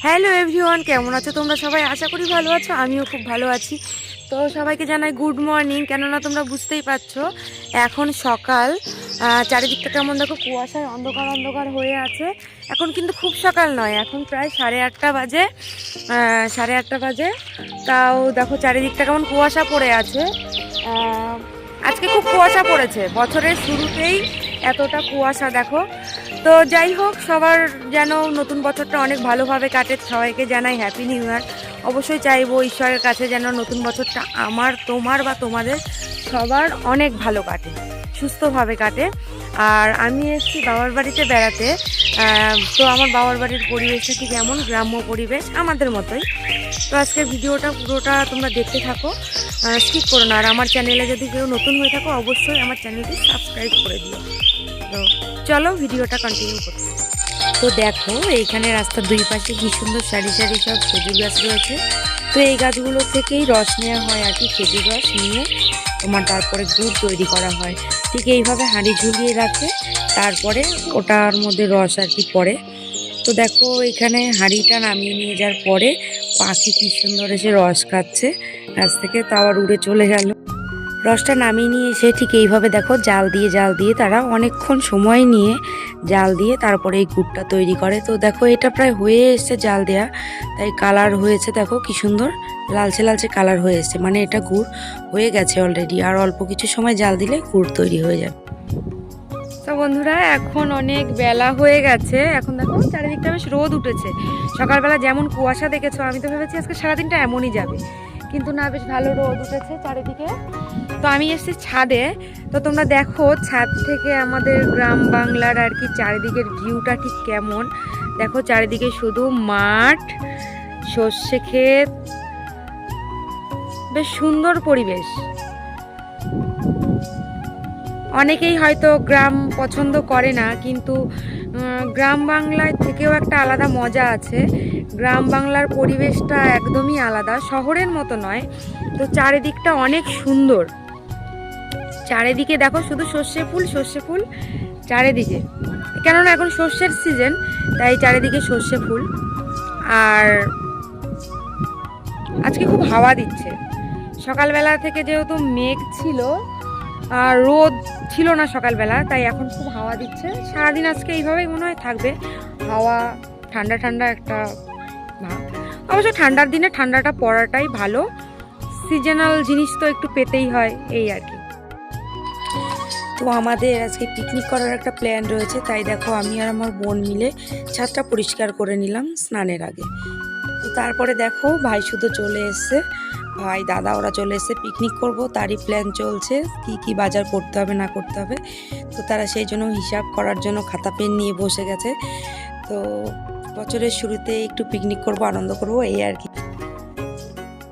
Hello everyone, কেমন আছো তোমরা সবাই? আশা করি ভালো আছো, আমিও খুব ভালো আছি। তো সবাইকে জানাই গুড মর্নিং। কেননা তোমরা বুঝতেই পারছো এখন সকাল, চারিদিকটা কেমন দেখো, কুয়াশায় অন্ধকার অন্ধকার হয়ে আছে। এখন কিন্তু খুব সকাল নয়, এখন প্রায় 8:30 বাজে। 8:30 বাজে, তাও দেখো চারিদিকটা কেমন কুয়াশা পড়ে আছে। আজকে খুব কুয়াশা পড়েছে, বছরের শুরুতেই এতটা কুয়াশা দেখো। তো যাই হোক, সবার যেন নতুন বছরটা অনেক ভালোভাবে কাটে, সবাইকে জানাই হ্যাপি নিউ ইয়ার। অবশ্যই চাইবো ঈশ্বরের কাছে যেন নতুন বছরটা আমার, তোমার বা তোমাদের সবার অনেক ভালো কাটে, সুস্থভাবে কাটে। আর আমি এসেছি বাবার বাড়িতে বেড়াতে। তো আমার বাবার বাড়ির পরিবেশটা ঠিক এমন গ্রাম্য পরিবেশ, আমাদের মতোই। তো আজকের ভিডিওটা পুরোটা তোমরা দেখতে থাকো, স্কিপ করো না। আর আমার চ্যানেলে যদি কেউ নতুন হয়ে থাকো, অবশ্যই আমার চ্যানেলটি সাবস্ক্রাইব করে দিও। তো চলো ভিডিওটা কন্টিনিউ করতে। তো দেখো এইখানে রাস্তার দুই পাশে কি সুন্দর সারি সারি সব খেজুর গাছ রয়েছে। তো এই গাছগুলো থেকেই রস নেওয়া হয় আর কি, খেজুর রস নিয়ে তোমার তারপরে গুড় তৈরি করা হয়। ঠিক এইভাবে হাঁড়ি ঝুলিয়ে রাখে, তারপরে ওটার মধ্যে রস আর কি পড়ে। তো দেখো এখানে হাঁড়িটা নামিয়ে নিয়ে যাওয়ার পরে পাখি কি সুন্দর এসে রস খাচ্ছে গাছ থেকে, তা আবার উড়ে চলে গেল। রসটা নামিয়ে নিয়ে এসে ঠিক এইভাবে দেখো জাল দিয়ে তারা অনেকক্ষণ সময় নিয়ে জাল দিয়ে তারপরে এই গুড়টা তৈরি করে। তো দেখো এটা প্রায় হয়ে এসছে জাল দেয়া, তাই কালার হয়েছে দেখো কি সুন্দর লালচে লালচে কালার হয়ে এসছে, মানে এটা গুড় হয়ে গেছে অলরেডি। আর অল্প কিছু সময় জাল দিলে গুড় তৈরি হয়ে যাবে। তো বন্ধুরা এখন অনেক বেলা হয়ে গেছে, এখন দেখো চারিদিকটা বেশ রোদ উঠেছে। সকালবেলা যেমন কুয়াশা দেখেছো, আমি তো ভেবেছি আজকে সারাদিনটা এমনই যাবে, কিন্তু না, বেশ ভালো রোদ উঠেছে চারিদিকে। তো আমি এসেছি ছাদে। তো তোমরা দেখো ছাদ থেকে আমাদের গ্রাম বাংলার আর কি চারিদিকের ভিউটা ঠিক কেমন। দেখো চারিদিকে শুধু মাঠ, সর্ষে ক্ষেত, বেশ সুন্দর পরিবেশ। অনেকেই হয়তো গ্রাম পছন্দ করে না, কিন্তু গ্রাম বাংলায় থেকেও একটা আলাদা মজা আছে। গ্রাম বাংলার পরিবেশটা একদমই আলাদা, শহরের মতো নয়। তো চারিদিকটা অনেক সুন্দর, চারিদিকে দেখো শুধু সর্ষে ফুল সর্ষে ফুল চারিদিকে, কেননা এখন সর্ষের সিজন, তাই চারিদিকে সর্ষে ফুল। আর আজকে খুব হাওয়া দিচ্ছে, সকালবেলা থেকে যেহেতু মেঘ ছিল আর রোদ ছিল না সকালবেলা, তাই এখন খুব হাওয়া দিচ্ছে। সারাদিন আজকে এইভাবেই মনে হয় থাকবে, হাওয়া, ঠান্ডা ঠান্ডা একটা ভাব। অবশ্য ঠান্ডার দিনে ঠান্ডাটা পড়াটাই ভালো, সিজনাল জিনিস তো একটু পেতেই হয়, এই আর কি। তো আমাদের আজকে পিকনিক করার একটা প্ল্যান রয়েছে, তাই দেখো আমি আর আমার বোন মিলে ছাদটা পরিষ্কার করে নিলাম স্নানের আগে। তো তারপরে দেখো ভাই শুধু চলে এসছে, ভাই দাদা ওরা চলে এসছে, পিকনিক করব তারই প্ল্যান চলছে, কি কি বাজার করতে হবে না করতে হবে। তো তারা সেই জন্য হিসাব করার জন্য খাতা পেন নিয়ে বসে গেছে। তো বছরের শুরুতে একটু পিকনিক করব, আনন্দ করব, এই আর কি।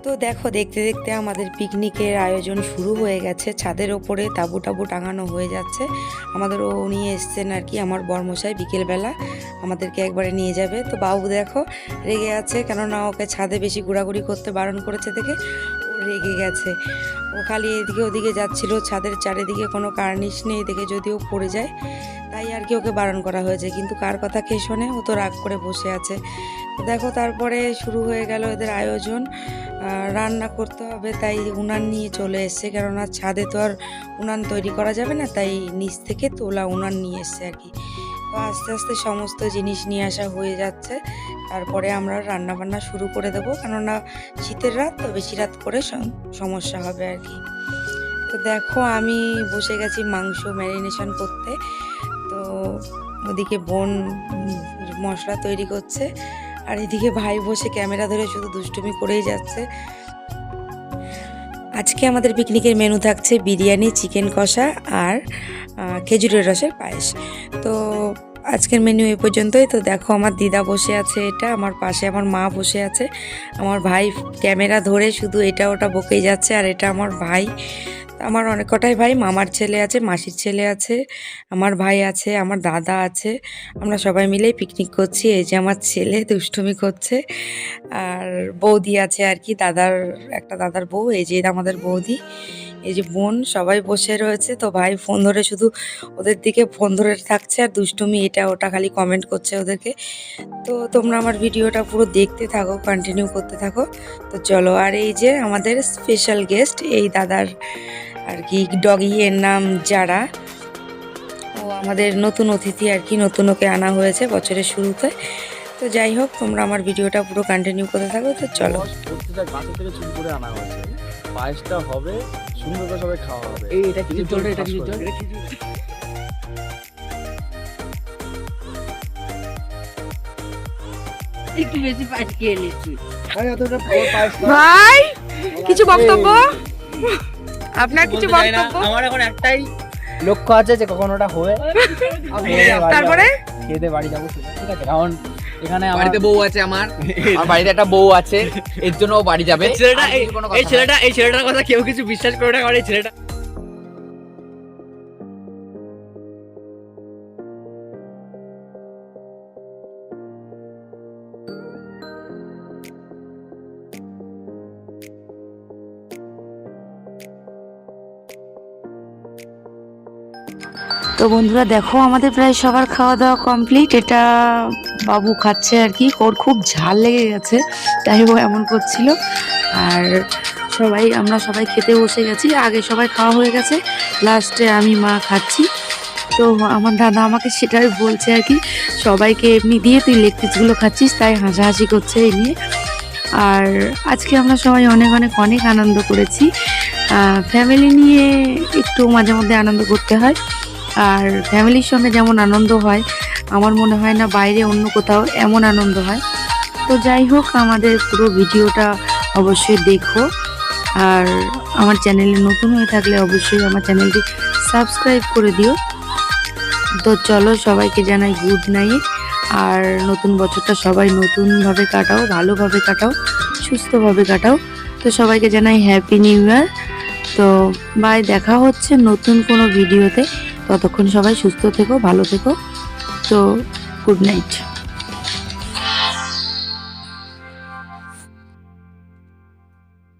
তো দেখো দেখতে দেখতে আমাদের পিকনিকের আয়োজন শুরু হয়ে গেছে, ছাদের ওপরে তাঁবু টাবু টাঙানো হয়ে যাচ্ছে। আমাদের ও নিয়ে এসছেন আর কি আমার বরমশাই, বিকেলবেলা আমাদেরকে একবারে নিয়ে যাবে। তো বাবু দেখো রেগে আছে, কেননা ওকে ছাদে বেশি ঘোরাঘুরি করতে বারণ করেছে দেখে ও রেগে গেছে। ও খালি এদিকে ওদিকে যাচ্ছিল, ছাদের চারিদিকে কোনো কার্নিশ নেই দেখে যদিও পড়ে যায়, তাই আর কি ওকে বারণ করা হয়েছে। কিন্তু কার কথা কে শোনে, ও তো রাগ করে বসে আছে। দেখো তারপরে শুরু হয়ে গেল এদের আয়োজন, রান্না করতে হবে, তাই উনান নিয়ে চলে এসছে, কেননা ছাদে তো আর উনান তৈরি করা যাবে না, তাই নিচ থেকে তোলা উনান নিয়ে এসছে আর কি। তো আস্তে আস্তে সমস্ত জিনিস নিয়ে আসা হয়ে যাচ্ছে, তারপরে আমরা রান্না বান্না শুরু করে দেবো, কেননা শীতের রাত তো, বেশি রাত করে সমস্যা হবে আর কি। তো দেখো আমি বসে গেছি মাংস ম্যারিনেশন করতে। তো ওদিকে বোন মশলা তৈরি করছে, আর এদিকে ভাই বসে ক্যামেরা ধরে শুধু দুষ্টুমি করেই যাচ্ছে। আজকে আমাদের পিকনিকের মেনু থাকছে বিরিয়ানি, চিকেন কষা আর খেজুরের রসের পায়েস। তো আজকের মেনু এই পর্যন্তই। তো দেখো আমার দিদা বসে আছে, এটা আমার পাশে আমার মা বসে আছে, আমার ভাই ক্যামেরা ধরে শুধু এটা ওটা বকেই যাচ্ছে। আর এটা আমার ভাই, আমার অনেক কটাই ভাই, মামার ছেলে আছে, মাসির ছেলে আছে, আমার ভাই আছে, আমার দাদা আছে, আমরা সবাই মিলেই পিকনিক করছি। এই যে আমার ছেলে দুষ্টুমি করছে, আর বৌদি আছে আর কি, দাদার বউ, এই যে আমাদের বৌদি, এই যে বোন সবাই বসে রয়েছে, তো ভাই ফোন ধরে শুধু ওদের দিকে ফোন ধরে থাকছে আর দুষ্টুমি এটা ওটা খালি কমেন্ট করছে ওদেরকে। তো তোমরা আমার ভিডিওটা পুরো দেখতে থাকো, কন্টিনিউ করতে থাকো। তো চলো, আর এই যে আমাদের স্পেশাল গেস্ট এই দাদার আর কি ডগি, এর নাম যারা, ও আমাদের নতুন অতিথি আর কি, নতুন ওকে আনা হয়েছে বছরের শুরুতে। তো যাই হোক, তোমরা আমার ভিডিওটা পুরো কন্টিনিউ করতে থাকো। তো চলো, প্রত্যেকটা গাছ থেকে চুরি করে আনা হয়েছে, পায়েসটা হবে সুন্দর করে সবাই খাওয়া হবে। এই এটা কিছু চলবে, এটা কিছু চলবে। একটু বেশি পাঁচ খেয়ে নিচ্ছি ভাই কিছু বক্তব্য, আপনার কিছু বক্তব্য? আমার এখন একটাই লক্ষ্য আছে যে কখন ওটা হবে, তারপরে খেতে বাড়ি যাবো, ঠিক আছে? কারণ এখানে বাড়িতে বউ আছে, আমার বাড়িতে একটা বউ আছে, এর জন্য ও বাড়ি যাবে। এই ছেলেটার কথা কেউ কিছু বিশ্বাস করে না, কারণ এই ছেলেটা তো বন্ধুরা দেখো, আমাদের প্রায় সবার খাওয়া দাওয়া কমপ্লিট। এটা বাবু খাচ্ছে আর কি, ওর খুব ঝাল লেগে গেছে তাই ও এমন করছিল। আর আমরা সবাই খেতে বসে গেছি, আগে সবাই খাওয়া হয়ে গেছে, লাস্টে আমি মা খাচ্ছি। তো আমার দাদা আমাকে সেটাই বলছে আর কি, সবাইকে এমনি দিয়ে তুই লেগ পিসগুলো খাচ্ছিস, তাই হাসাহাসি করছে এই নিয়ে। আর আজকে আমরা সবাই অনেক অনেক অনেক আনন্দ করেছি। ফ্যামিলি নিয়ে একটু মাঝে মধ্যে আনন্দ করতে হয়, আর ফ্যামিলির সঙ্গে যেমন আনন্দ হয় আমার মনে হয় না বাইরে অন্য কোথাও এমন আনন্দ হয়। তো যাই হোক, আমাদের পুরো ভিডিওটা অবশ্যই দেখো, আর আমার চ্যানেলে নতুন হয়ে থাকলে অবশ্যই আমার চ্যানেলটি সাবস্ক্রাইব করে দিও। তো চলো, সবাইকে জানাই গুড নাইট, আর নতুন বছরটা সবাই নতুনভাবে কাটাও, ভালোভাবে কাটাও, সুস্থভাবে কাটাও। তো সবাইকে জানাই হ্যাপি নিউ ইয়ার। তো বাই, দেখা হচ্ছে নতুন কোনো ভিডিওতে। ততক্ষণ সবাই সুস্থ থেকো, ভালো থেকো। তো গুড নাইট।